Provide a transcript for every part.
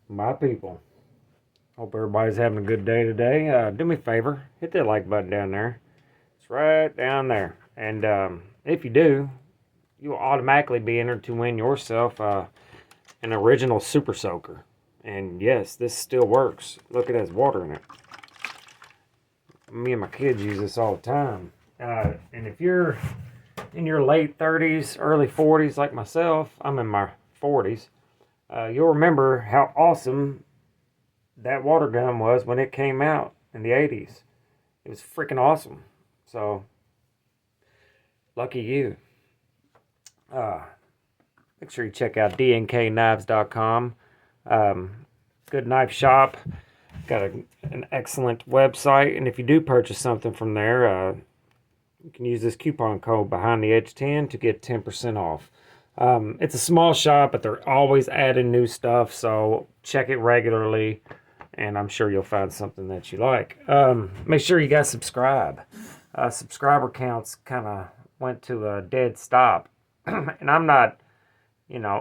My people. Hope everybody's having a good day today. Do me a favor, hit that like button down there. It's right down there. And if you do, you will automatically be entered to win yourself an original Super Soaker. And yes, this still works. Look, it has water in it. Me and my kids use this all the time. And if you're in your late 30s, early 40s like myself, I'm in my 40s, you'll remember how awesome that water gun was when it came out in the 80s. It was freaking awesome. So, lucky you. Uh, Make sure you check out DNKKnives.com. Good knife shop. Got an excellent website. And if you do purchase something from there, you can use this coupon code behind the edge 10 to get 10% off. It's a small shop, but they're always adding new stuff. So check it regularly, and I'm sure you'll find something that you like. Make sure you guys subscribe. Subscriber counts kind of went to a dead stop. And I'm not,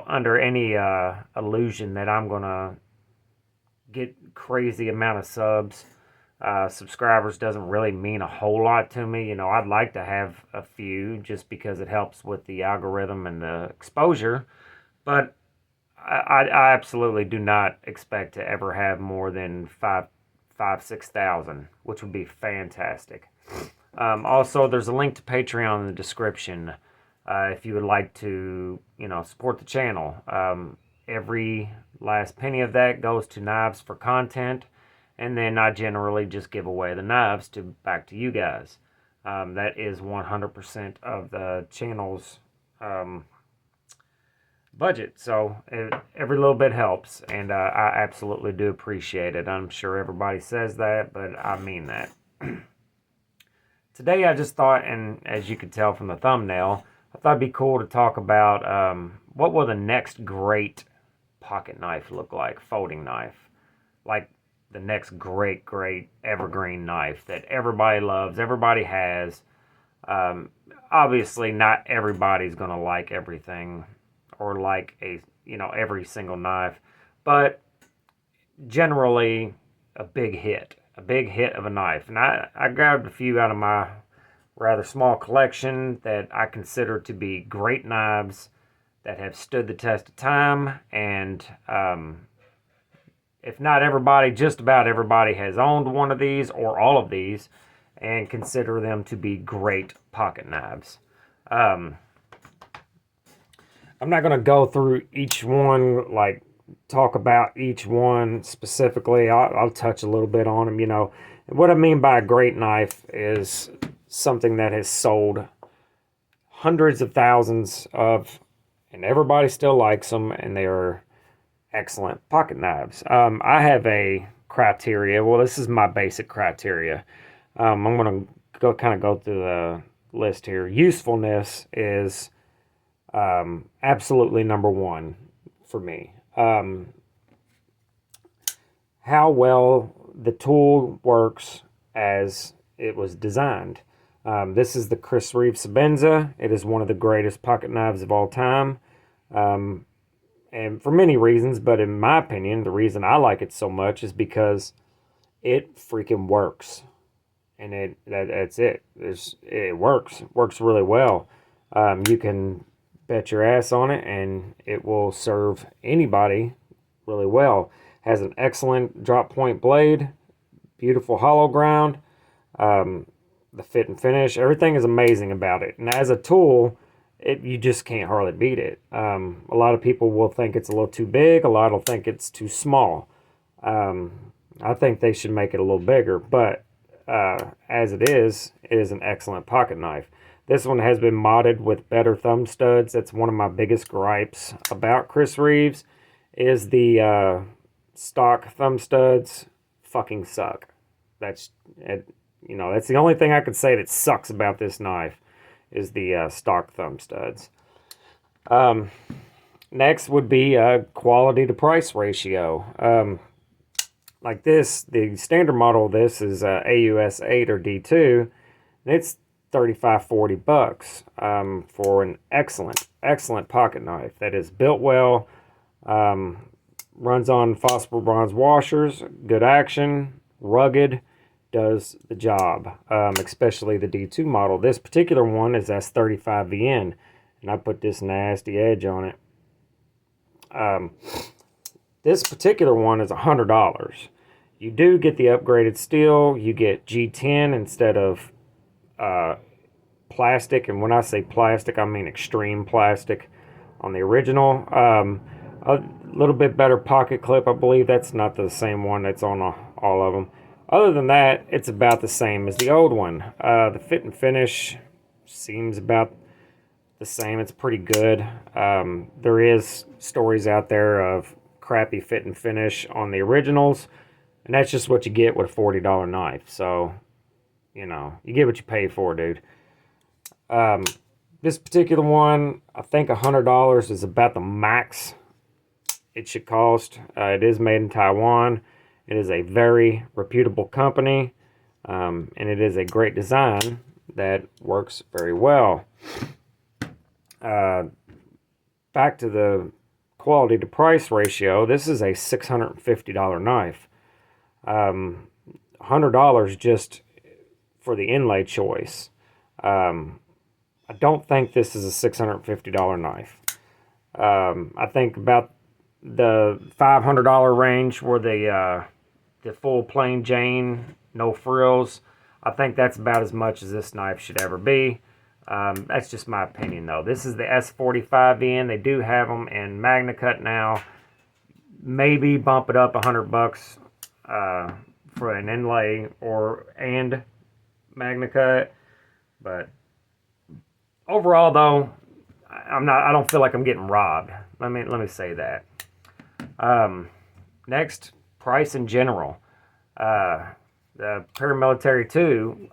under any illusion that I'm going to get crazy amount of subs. Subscribers doesn't really mean a whole lot to me. I'd like to have a few just because it helps with the algorithm and the exposure. But I absolutely do not expect to ever have more than 6,000, which would be fantastic. Also, there's a link to Patreon in the description if you would like to, support the channel. Every last penny of that goes to Knives for Content, and then I generally just give away the knives back to you guys. That is 100% of the channel's budget, so every little bit helps, and I absolutely do appreciate it. I'm sure everybody says that, but I mean that. Today I just thought, and as you could tell from the thumbnail, I thought it'd be cool to talk about what will the next great pocket knife look like, folding knife. Like the next great evergreen knife that everybody loves, everybody has. Obviously, not everybody's going to like everything or like every single knife, but generally a big hit of a knife. And I grabbed a few out of my rather small collection that I consider to be great knives that have stood the test of time, and if not everybody, just about everybody has owned one of these or all of these and consider them to be great pocket knives. I'm not going to go through each one, like talk about each one specifically. I'll touch a little bit on them, What I mean by a great knife is something that has sold hundreds of thousands of, and everybody still likes them, and they are excellent pocket knives. I have a criteria. Well, this is my basic criteria. I'm going to go through the list here. Usefulness is absolutely number one for me. How well the tool works as it was designed. This is the Chris Reeve Sabenza. It is one of the greatest pocket knives of all time. And for many reasons, but in my opinion, the reason I like it so much is because it freaking works. And that's it. It works. It works really well. You can bet your ass on it, and it will serve anybody really well. Has an excellent drop point blade, beautiful hollow ground, the fit and finish. Everything is amazing about it. And as a tool, you just can't hardly beat it. A lot of people will think it's a little too big. A lot will think it's too small. I think they should make it a little bigger, but as it is an excellent pocket knife. This one has been modded with better thumb studs. That's one of my biggest gripes about Chris Reeves is the stock thumb studs fucking suck. That's the only thing I could say that sucks about this knife is the stock thumb studs. Next would be quality to price ratio. Like this, the standard model of this is AUS 8 or D2, and it's $35-40 for an excellent pocket knife that is built well, runs on phosphor bronze washers, good action, rugged, does the job, especially the D2 model. This particular one is S35VN, and I put this nasty edge on it. This particular one is $100. You do get the upgraded steel. You get G10 instead of plastic, and when I say plastic, I mean extreme plastic on the original. A little bit better pocket clip. I believe that's not the same one that's on all of them. Other than that, it's about the same as the old one. The fit and finish seems about the same. It's pretty good. There is stories out there of crappy fit and finish on the originals, and that's just what you get with a $40 knife. So, you know, you get what you pay for, dude. This particular one, I think $100 is about the max it should cost. It is made in Taiwan. It is a very reputable company, and it is a great design that works very well. Back to the quality to price ratio, this is a $650 knife. $100 just for the inlay choice. I don't think this is a $650 knife. I think about the $500 range where the full plain Jane, no frills. I think that's about as much as this knife should ever be. That's just my opinion, though. This is the S45VN. They do have them in Magna Cut now. Maybe bump it up $100 for an inlay and Magna Cut. But overall, though, I don't feel like I'm getting robbed. Let me say that. Next, price in general. The Paramilitary 2,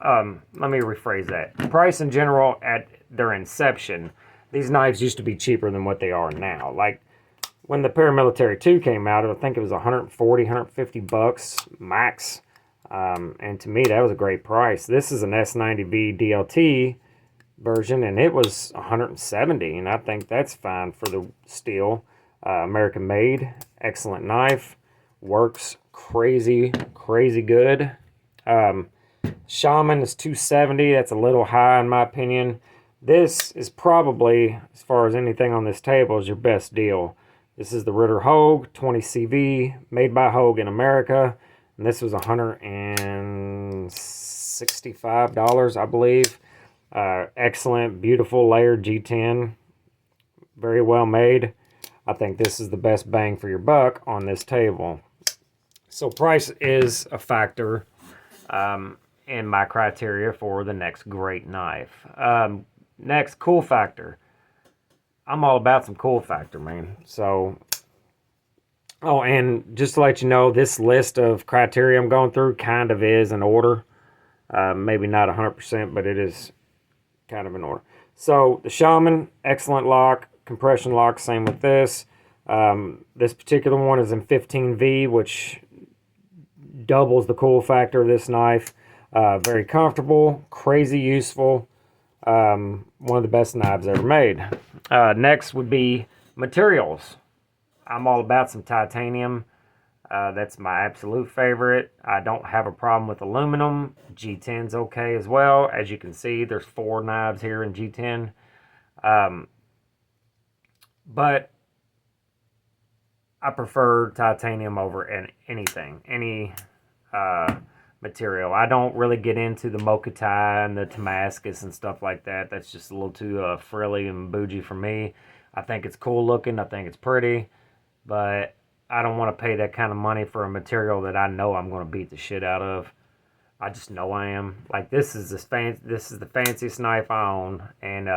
let me rephrase that. Price in general at their inception, these knives used to be cheaper than what they are now. Like, when the Paramilitary 2 came out, I think it was $140, $150 max. And to me, that was a great price. This is an S90V DLT version, and it was $170, and I think that's fine for the steel. American made, excellent knife, works crazy good. Shaman is $270. That's a little high in my opinion. This is probably, as far as anything on this table, is your best deal. This is the Ritter Hogue 20CV, made by Hogue in America, and this was $165, I believe. Excellent, beautiful layered G10, very well made. I think this is the best bang for your buck on this table. So price is a factor in my criteria for the next great knife. Next, cool factor. I'm all about some cool factor, man. So, oh, and just to let you know, this list of criteria I'm going through kind of is in order. Maybe not 100%, but it is kind of in order. So, the Shaman, excellent lock. Compression lock, same with this. This particular one is in 15V, which doubles the cool factor of this knife. Very comfortable, crazy useful. One of the best knives ever made. Next would be materials. I'm all about some titanium. That's my absolute favorite. I don't have a problem with aluminum. G10's okay as well. As you can see, there's 4 knives here in G10. But I prefer titanium over anything, any material. I don't really get into the Mochatai and the Damascus and stuff like that. That's just a little too frilly and bougie for me. I think it's cool looking. I think it's pretty. But I don't want to pay that kind of money for a material that I know I'm going to beat the shit out of. I just know I am. Like, this is the fanciest knife I own. And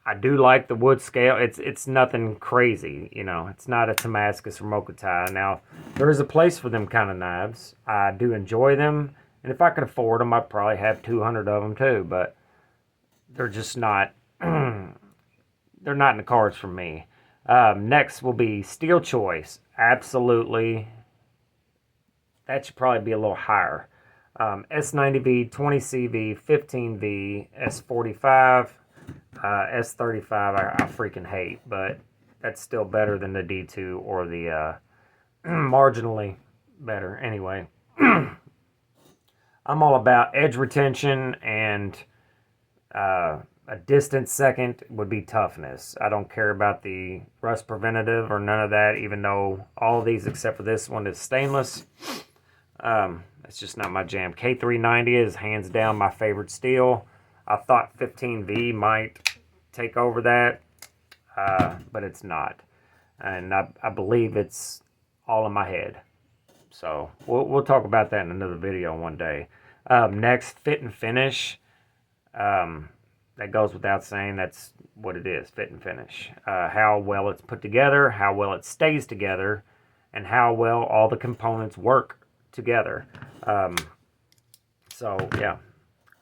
I do like the wood scale. It's nothing crazy, you know. It's not a Damascus or Mochatai. Now, there is a place for them kind of knives. I do enjoy them, and if I could afford them, I'd probably have 200 of them too. But they're just not. They're not in the cards for me. Next will be steel choice. Absolutely, that should probably be a little higher. S90V, 20CV, 15V, S45. S35 I freaking hate, but that's still better than the D2 or the marginally better. Anyway, I'm all about edge retention, and a distant second would be toughness. I don't care about the rust preventative or none of that, even though all of these except for this one is stainless. It's just not my jam. K390 is hands down my favorite steel. I thought 15V might take over that, but it's not. And I believe it's all in my head. So we'll talk about that in another video one day. Next, fit and finish. That goes without saying. That's what it is, fit and finish. How well it's put together, how well it stays together, and how well all the components work together. So, yeah.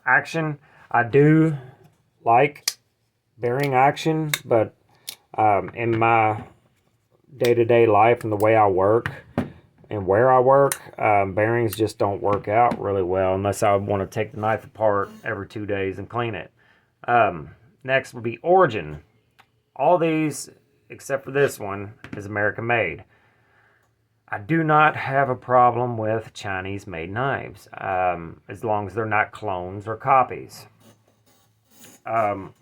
Action. I do like bearing action, but in my day-to-day life and the way I work and where I work, bearings just don't work out really well unless I want to take the knife apart every 2 days and clean it. Next would be origin. All these, except for this one, is American made. I do not have a problem with Chinese made knives, as long as they're not clones or copies. And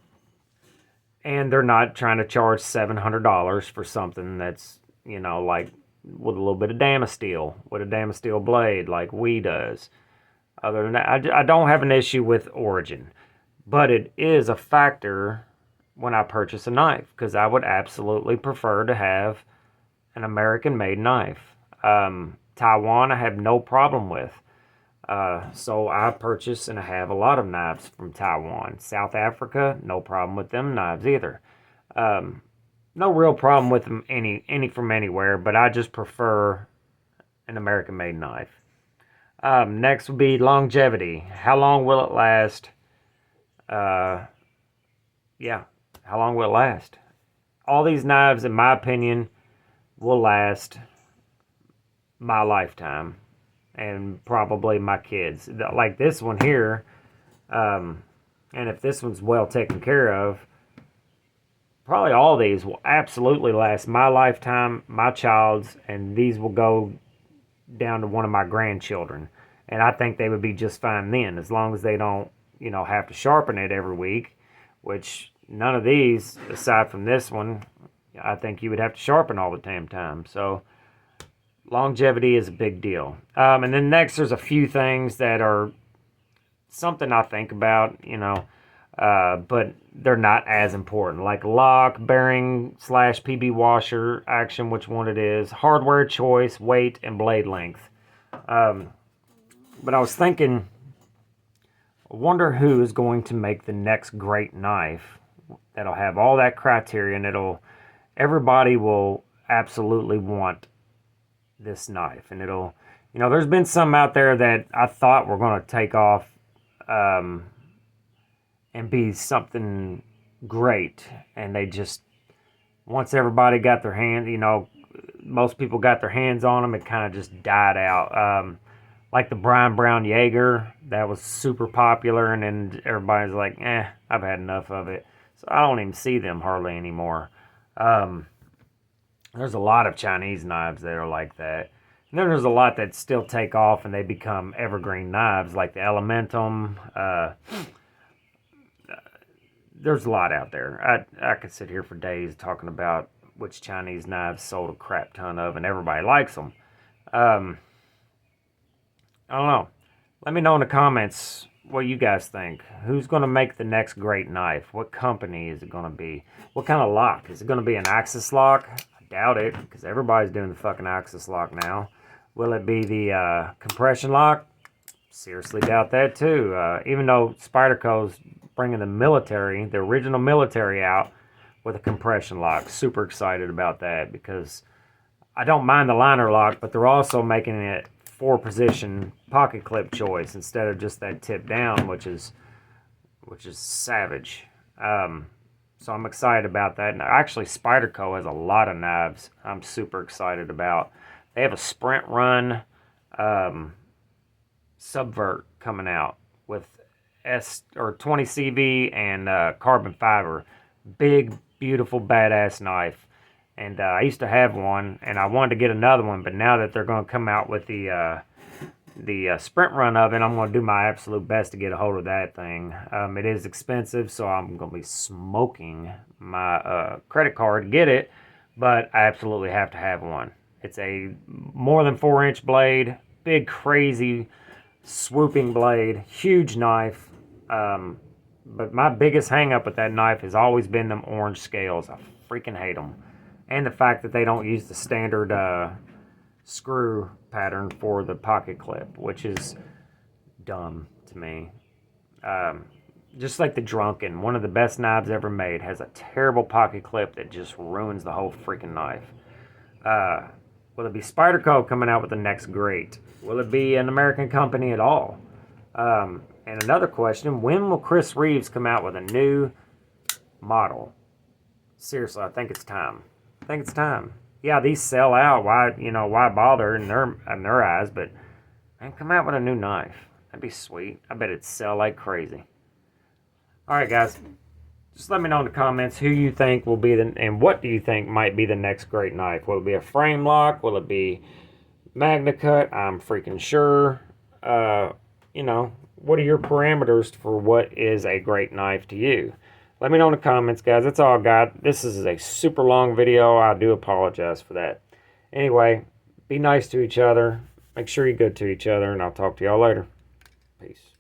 they're not trying to charge $700 for something that's, you know, like with a little bit of Damasteel, with a Damasteel blade like we does. Other than that, I don't have an issue with origin. But it is a factor when I purchase a knife, because I would absolutely prefer to have an American-made knife. Taiwan I have no problem with. So I purchase and I have a lot of knives from Taiwan. South Africa, no problem with them knives either. No real problem with them any from anywhere, but I just prefer an American-made knife. Next would be longevity. How long will it last? Yeah, how long will it last? All these knives, in my opinion, will last my lifetime and probably my kids. Like this one here, and if this one's well taken care of, probably all these will absolutely last my lifetime, my child's, and these will go down to one of my grandchildren. And I think they would be just fine then, as long as they don't, you know, have to sharpen it every week, which none of these, aside from this one, I think you would have to sharpen all the damn time. So longevity is a big deal. And then next, there's a few things that are something I think about, you know, but they're not as important, like lock, bearing / PB washer, action, which one it is, hardware choice, weight, and blade length. But I was thinking, I wonder who is going to make the next great knife that'll have all that criteria, and everybody will absolutely want this knife. And it'll, you know, there's been some out there that I thought were going to take off and be something great, and they just, once everybody got their hand, you know, most people got their hands on them, it kind of just died out. Like the Brian Brown Jaeger, that was super popular, and then everybody's like, I've had enough of it. So I don't even see them hardly anymore. There's a lot of Chinese knives that are like that. And then there's a lot that still take off and they become evergreen knives, like the Elementum. There's a lot out there. I could sit here for days talking about which Chinese knives sold a crap ton of, and everybody likes them. I don't know. Let me know in the comments what you guys think. Who's going to make the next great knife? What company is it going to be? What kind of lock? Is it going to be an Axis lock? I doubt it, because everybody's doing the fucking Axis lock now. Will it be the compression lock? Seriously doubt that too. Even though Spyderco's bringing the original military out with a compression lock. Super excited about that, because I don't mind the liner lock, but they're also making it 4-position pocket clip choice instead of just that tip down, which is savage. So I'm excited about that. And actually, Spyderco has a lot of knives I'm super excited about. They have a Sprint Run Subvert coming out with 20 CV and carbon fiber. Big, beautiful, badass knife. And I used to have one, and I wanted to get another one, but now that they're going to come out with the sprint run of it, I'm going to do my absolute best to get a hold of that thing. It is expensive, so I'm going to be smoking my credit card to get it, but I absolutely have to have one. It's a more than 4-inch blade, big, crazy, swooping blade, huge knife. But my biggest hang up with that knife has always been them orange scales. I freaking hate them. And the fact that they don't use the standard screw pattern for the pocket clip, which is dumb to me. Just like the Drunken, one of the best knives ever made, has a terrible pocket clip that just ruins the whole freaking knife. Will it be Spyderco coming out with the next great? Will it be an American company at all? And another question, when will Chris Reeves come out with a new model? Seriously, I think it's time. I think it's time. Yeah, these sell out. Why bother in their eyes? But man, come out with a new knife. That'd be sweet. I bet it'd sell like crazy. All right, guys. Just let me know in the comments who you think will be and what do you think might be the next great knife. Will it be a frame lock? Will it be Magna Cut? I'm freaking sure. What are your parameters for what is a great knife to you? Let me know in the comments, guys. That's all I got. This is a super long video. I do apologize for that. Anyway, be nice to each other. Make sure you're good to each other, and I'll talk to y'all later. Peace.